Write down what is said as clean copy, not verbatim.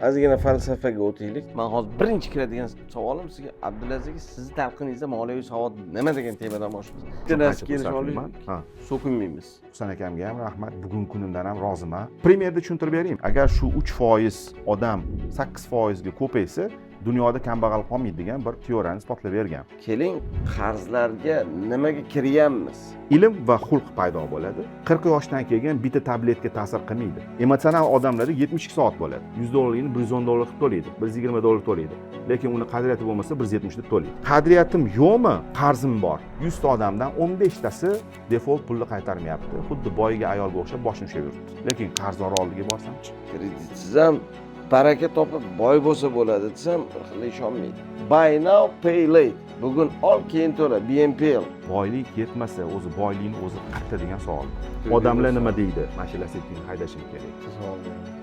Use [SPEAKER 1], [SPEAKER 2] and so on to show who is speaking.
[SPEAKER 1] ozgina falsafaga o'taylik. Men hozir birinchi kiradigan savolim sizga, Abdulaziz aka, sizni talqiningizda moliyaviy savod nima degan temadan boshlaymiz. Ikkalasi kelishib olishib, so'kinmaymiz.
[SPEAKER 2] Husan akamga ham rahmat, bugungi kunimdan ham roziman. Primerda tushuntirib beraymi? Agar shu 3% odam 8% ga ko'paysa, dunyoda kambag'al qolmaydi degan bir teoriyani isbotlab bergan.
[SPEAKER 1] Keling, qarzlarga nimaga kiryapmiz?
[SPEAKER 2] Ilm va xulq paydo bo'ladi. 40 yoshdan keyin bitta tabletga ta'sir qilmaydi. Emotsional odamlarda 72 soat bo'ladi. $100 $110 qilib to'laydi, $120 to'laydi. Lekin uni qadriyati bo'lmasa 170 deb to'laydi. Qadriyatim yo'qmi? Qarzim bor. 100 ta odamdan 15 tasi default pulni qaytarmayapti. Xuddi boyiga ayolga o'xshab boshini ushlab yuribdi. Lekin qarzdor oldiga borsam-chi?
[SPEAKER 1] Kreditsiz ham baraka topib boy bo'lsa bo'ladi desam, ishonmaydi. Buy now, pay late. Bugun ol, keyin to'la, BNPL.
[SPEAKER 2] Boylik yetmasa, o'zi boylikni o'zi qayta degan savol. Odamlar nima deydi? Mashina sekin haydashim kerak.
[SPEAKER 1] Savol.